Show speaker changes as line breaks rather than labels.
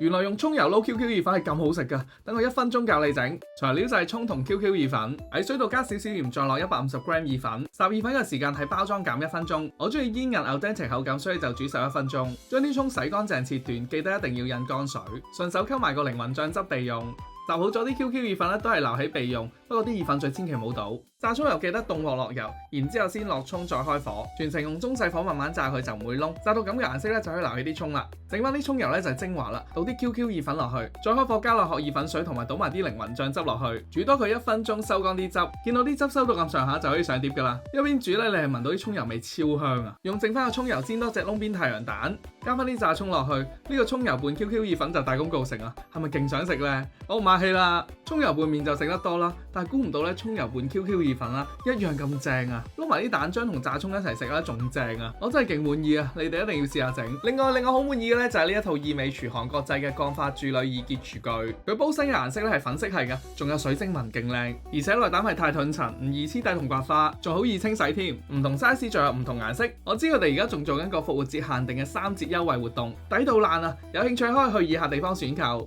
原來用葱油撈 QQ 意粉係咁好食㗎，等我1分鐘教你整。材料就係葱同 QQ 意粉，喺水度加少少鹽，再落150g 意粉。烚意粉嘅時間喺包裝減1分鐘。我中意煙韌al dente口感，所以就煮11分鐘。將啲葱洗乾淨切段，記得一定要印乾水，順手溝埋個靈魂醬汁備用。烚好咗啲 QQ 意粉咧，都係留起備用，不過啲意粉水千祈唔好倒。炸葱油記得凍鑊落油，然之後先落葱再開火，全程用中細火慢慢炸佢就唔會燶。炸到咁嘅顏色咧，就可以撈起啲葱啦。整翻啲葱油咧就係精華啦，倒啲 QQ 意粉落去，再開火加落殼意粉水同埋倒埋啲靈魂醬汁落去，煮多佢1分鐘，收乾啲汁。見到啲汁收到咁上下就可以上碟噶啦。一邊煮咧，你係聞到啲葱油味超香啊！用剩翻個葱油煎多隻窿邊太陽蛋，加翻啲炸葱落去，呢個葱油拌 QQ 意粉就大功告成啦。係咪勁想食呢？我唔客氣啦，葱油拌麵就食得多啦，但係估唔到咧葱油拌 QQ 意粉啦，一樣咁正啊！撈埋啲蛋漿同炸葱一齊食咧，仲正啊！我真係勁滿意啊！你哋一定要試下整。另外令我好滿意嘅咧就係呢一套意美廚韓國製嘅鋼化鑄鋁易潔廚具，佢煲身嘅顏色咧係粉色系嘅，仲有水晶紋勁靚，而且內膽係泰盾層，唔易黐底同刮花，仲好易清洗添。唔同 size 仲有唔同顏色。我知佢哋而家仲做緊個復活節限定嘅3折優惠活動，抵到爛啊！有興趣可以去以下地方選購。